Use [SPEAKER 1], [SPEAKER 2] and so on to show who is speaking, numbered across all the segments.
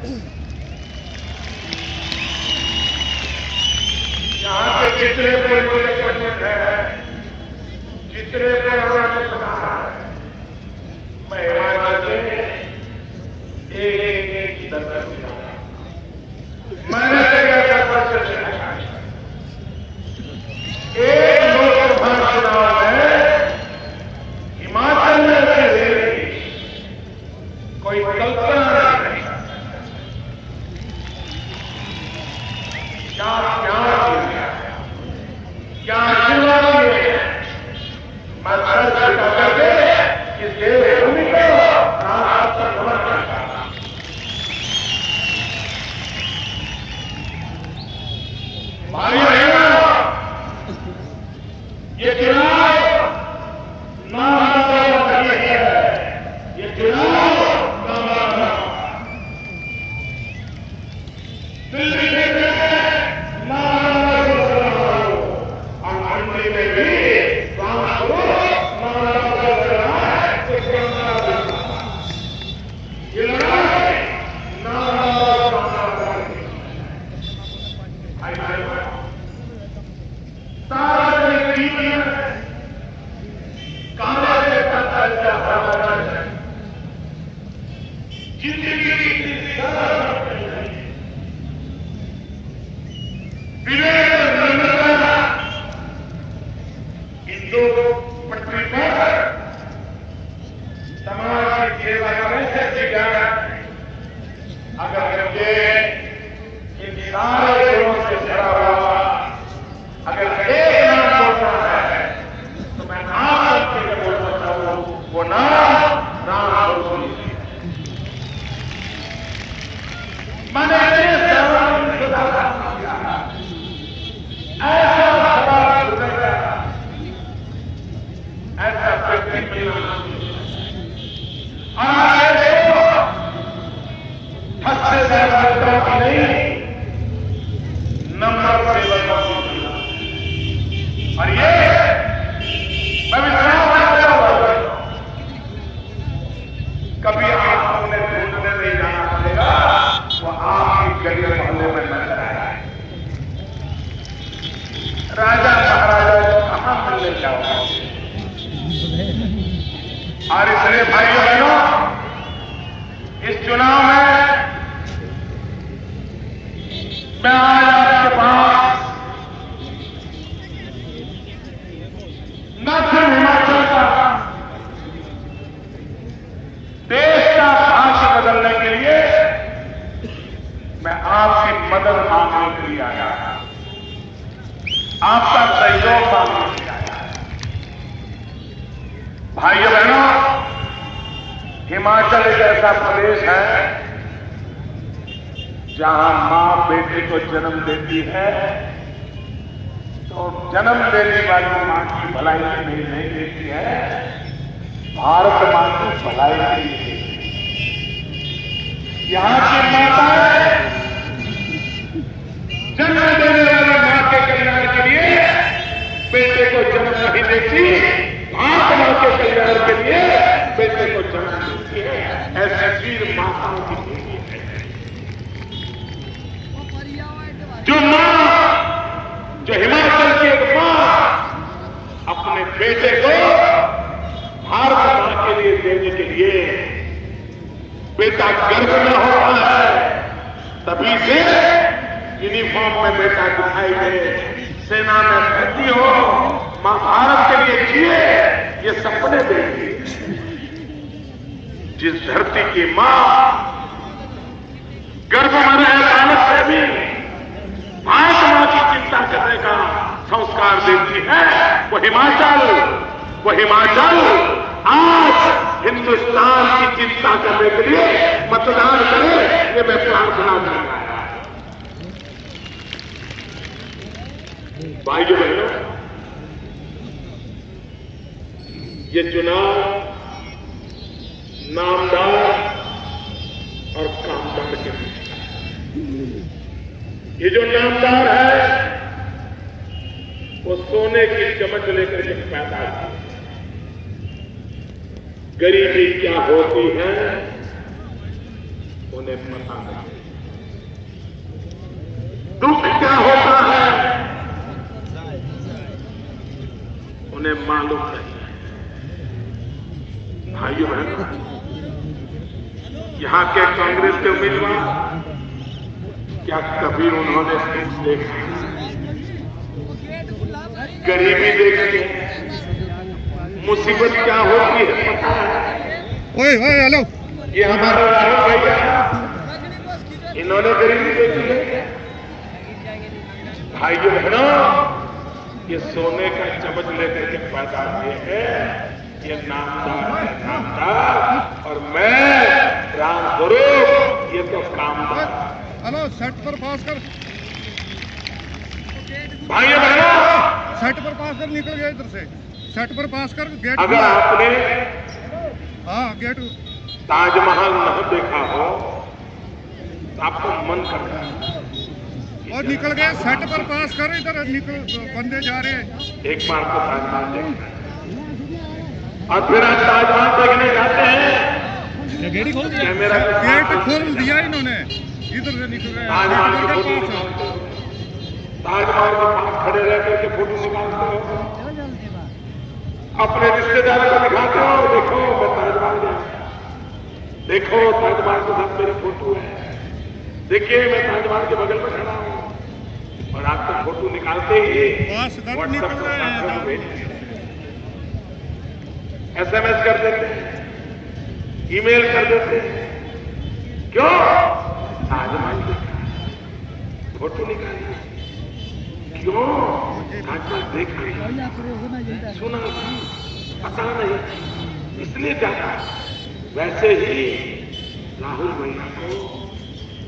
[SPEAKER 1] यहाँ पे जितने पंडित है, जितने पता है, मैं हिमाचल में एक दर्शन किया। मैंने एक लोकसभा चुनाव में हिमाचल में कोई कल्पना नहीं, क्या आशीर्वाद दिए। मैं सर्च करके इस देवभूमि को आपका समर्पण करता हूं। भाई बहनों, ये चुनाव नाम का नहीं है, ये चुनाव दिल्ली में राजा महाराजा कहां मिलने जाओ। और इसलिए भाइयों बहनों, इस चुनाव में मैं आज आपके पास न सिर्फ हिमाचल का, देश का भाग्य बदलने के लिए मैं आपकी मदद मांगने के लिए आया, आपका सहयोग मांगने के लिए आया। भाइयों बहनों, हिमाचल एक ऐसा प्रदेश है जहां मां बेटे को जन्म देती है तो जन्म देने वाली मां की भलाई के लिए नहीं देती है, भारत मां की भलाई के लिए देती है। यहां की माताएं जन्म देने वाली मां के कल्याण के लिए बेटे को जन्म नहीं देती, भारत मां के कल्याण के लिए बेटे को जन्म देती है। ऐसी वीर माताओं की बेटी है जो मां, जो हिमाचल की एक मां अपने बेटे को भारत मां के लिए देने के लिए, बेटा गर्व में होता है तभी से यूनिफॉर्म में बेटा दिखाई दे, सेना में भर्ती हो, मां भारत के लिए जिए, ये सपने देखी। जिस धरती की मां गर्भ में रहे बालक से भी भारत मां की चिंता करने का संस्कार देती है, वो हिमाचल आज हिंदुस्तान की चिंता करने के लिए मतदान करे, ये मैं प्रार्थना करता हूं। भाइयों बहनों, ये चुनाव नामदार और कामदार के बीच है। ये जो नामदार है वो सोने की चमक लेकर के पैदा हुआ। गरीबी क्या होती है उन्हें पता नहीं। दुख क्या होता है उन्हें मालूम नहीं। भाइयों बहनों, यहां के कांग्रेस के उम्मीदवार क्या कभी उन्होंने दुख देखा? गरीबी देखी, मुसीबत क्या होती है पता है?
[SPEAKER 2] ओए हेलो,
[SPEAKER 1] ये हमारा राहुल भैया, इन्होंने गरीबी देखी है। भाइयों बहनों, ये सोने का चम्मच लेकर के पैदा हुए हैं। ये नामदार है, नामदार, और मैं राम स्वरूप, ये तो कामदार।
[SPEAKER 2] हेलो, सेट पर पास कर।
[SPEAKER 1] भाइयों बहनों,
[SPEAKER 2] सेट पर पास कर, निकल गया इधर से। सेट पर पास कर, गेट।
[SPEAKER 1] अगर आपने
[SPEAKER 2] हाँ गेट।
[SPEAKER 1] ताजमहल न देखा हो तो आपको मन करता है।
[SPEAKER 2] और निकल गए, सेट पर पास कर, इधर निकल, बंदे जा रहे हैं।
[SPEAKER 1] एक बार को ताजमहल देखना और फिर आप ताजमहल देखने जाते हैं।
[SPEAKER 2] गेट खोल दिया,
[SPEAKER 1] कैमरा
[SPEAKER 2] गेट खोल दिया इन्होंने, इधर से निकल रहे हैं।
[SPEAKER 1] ताजमहल के पास खड़े रह करके फोटो निकालते हो, अपने रिश्तेदारों को दिखाते हो, देखो मैं ताजमहल गया, देखो ताजमहल के साथ मेरी फोटो है, देखिए मैं ताजमहल के बगल में खड़ा हूं, और आप तो फोटो निकालते ही व्हाट्सएप पर SMS कर देते हैं, ईमेल कर देते हैं। क्यों? ताजमहल देखा, फोटो निकाली। क्यों? ताजमहल देखा, सुना, पता नहीं, इसलिए जाता। वैसे ही राहुल भैया को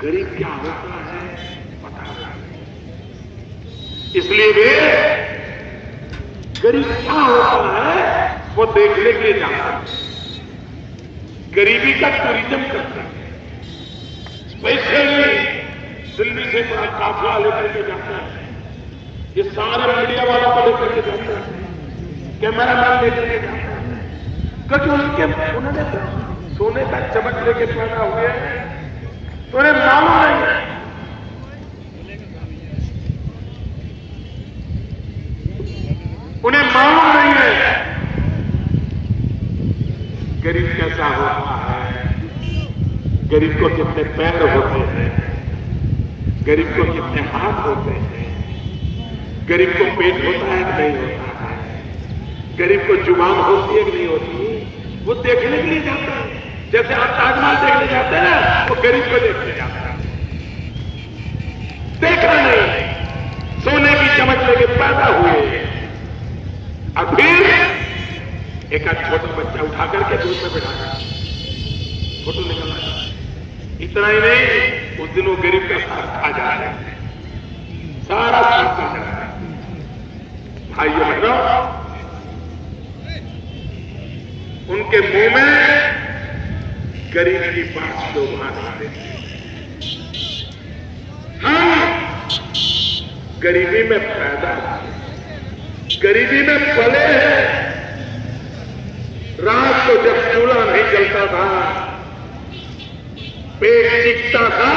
[SPEAKER 1] गरीब क्या होता है पता नहीं, इसलिए वे गरीब क्या होता है वो देखने के लिए जाते हैं। गरीबी का टूरिज्म करते हैं, स्पेशली दिल्ली से बड़ा काफिला लेकर के जाते हैं। ये सारे मीडिया वालों को लेकर के जाते हैं, कैमरामैन लेकर के जाते हैं, क्योंकि उन्होंने सोने का चमक लेके पैदा हुए हैं, तो उन्हें मालूम नहीं है। उन्हें मालूम नहीं है गरीब कैसा होता है, गरीब को कितने पैर होते हैं, गरीब को कितने हाथ होते हैं, गरीब को पेट होता है कि नहीं होता है, गरीब को जुबान होती है कि नहीं होती, वो देखने के लिए जाता है। जैसे आप ताजमहल देखने जाते हैं ना, वो गरीब को देखने जाता है, देखा नहीं, सोने की चमक लेके पैदा हुए, और फिर एक छोटा बच्चा उठा करके दूध में बैठा कर फोटो निकाला। इतना ही नहीं, उस दिन वो गरीब का साथ खा जा रहे हैं, सारा साथ खा जा रहे हैं। भाइयों बहनों, उनके मुंह में गरीब की बात शोभा नहीं देती। हम गरीबी में पैदा, गरीबी में पले हैं। रात को जब चूल्हा नहीं जलता था, पेट चिकता था,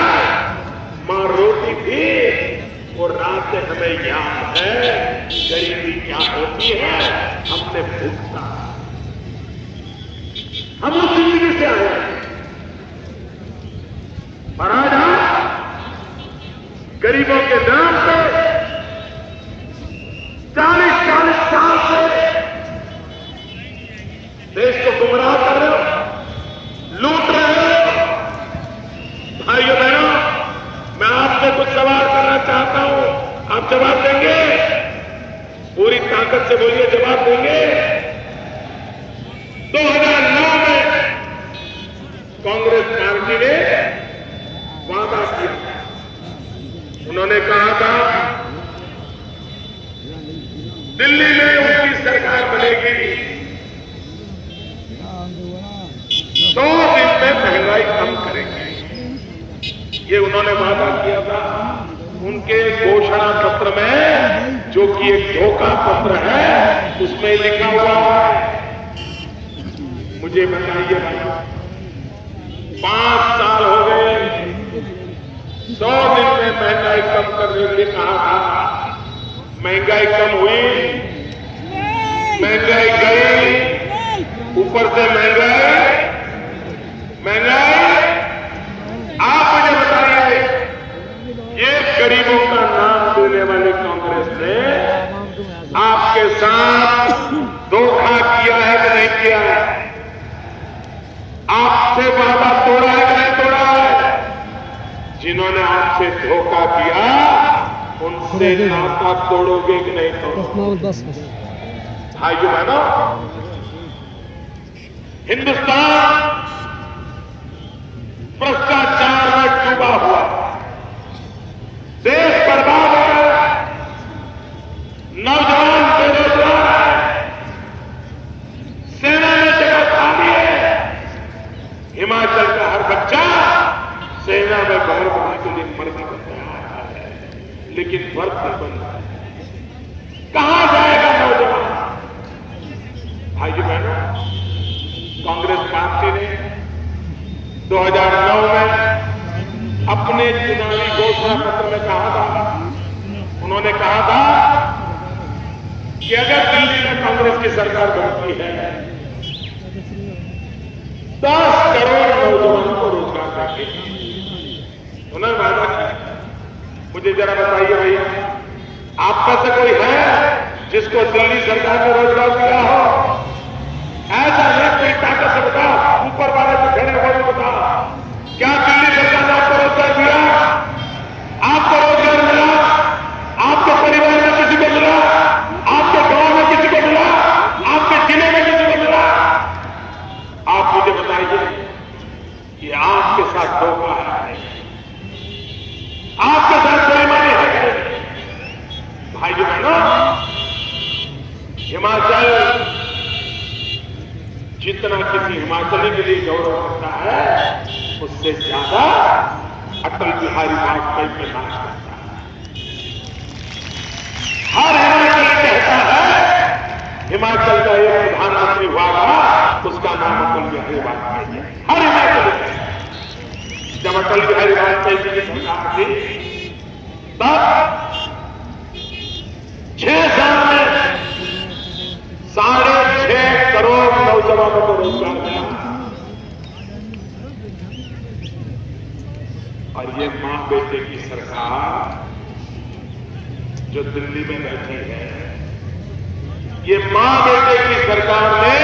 [SPEAKER 1] मां रोटी थी, और रात से हमें याद है गरीबी क्या होती है, हमने भूखता, हम उस जिंदगी से आए हैं। और आज गरीबों के नाम पे 40-40 साल से देश को गुमराह कर रहे हो, लूट रहे हो। भाइयों बहनों, मैं आपसे कुछ सवाल करना चाहता हूं, आप जवाब देंगे? पूरी ताकत से बोलिए, जवाब देंगे? 2009 में कांग्रेस पार्टी ने वादा किया, उन्होंने कहा था दिल्ली में उनकी सरकार बनेगी, 100 दिन में महंगाई कम करेंगे। ये उन्होंने वादा किया था। उनके घोषणा पत्र में, जो कि एक धोखा पत्र है, उसमें लिखा हुआ है, मुझे बताइए भाई, 5 साल हो गए, 100 दिन में महंगाई कम करने के लिए कहा था। महंगाई कम हुई, महंगाई गई, ऊपर से महंगाई। आप मुझे बताइए, ये गरीबों का नाम देने वाली कांग्रेस ने आपके साथ धोखा किया है कि नहीं किया है? आपसे वादा तोड़ा है कि नहीं तोड़ा है? जिन्होंने आपसे धोखा किया उनसे नाता तोड़ोगे कि नहीं तोड़ोगे? भाइयों बहनों, हिंदुस्तान भ्रष्टाचार में डूबा हुआ, देश बर्बाद हो रहा है, नौजवान बेरोजगार है, सेना में जगह खाली है। हिमाचल का हर बच्चा सेना में भर्ती के लिए भर्ती करता है, लेकिन भर्ती बन रहा है। कहां जाएगा नौजवान? भाइयों बहनों, कांग्रेस पार्टी ने 2009 में अपने चुनावी घोषणा पत्र में कहा था, उन्होंने कहा था कि अगर दिल्ली में कांग्रेस की सरकार बनती है 10 करोड़ नौजवानों को रोजगार देंगे। उन्होंने वादा किया। मुझे जरा बताइए भैया, आप में से कोई है जिसको दिल्ली सरकार ने रोजगार दिया हो? ऐसा नहीं, कोई ताकत से बता, ऊपर वाले से खड़े हुए बता, क्या दिल्ली सरकार ने आपको रोजगार दिया? आपको रोजगार मिला? आपके परिवार में किसी को मिला? आपके गांव में किसी को मिला? आपके जिले में किसी को मिला? आप मुझे बताइए कि आपके साथ धोखा है, आपके साथ बेईमानी है। भाइयों बहनों, हिमाचल जितना किसी हिमाचली के लिए गौरव करता है, उससे ज्यादा अटल बिहारी वाजपेयी पे नाच करता है। हर हिमाचली कहता है हिमाचल का एक प्रधानमंत्री हुआ था, उसका नाम अटल बिहारी वाजपेयी है। हर हिमाचली कहता है। जब अटल बिहारी वाजपेयी जी की सरकार थी, तब 6 साल में 6.5 करोड़ नौजवानों को रोजगार मिला। और ये मां बेटे की सरकार जो दिल्ली में बैठी है, ये मां बेटे की सरकार ने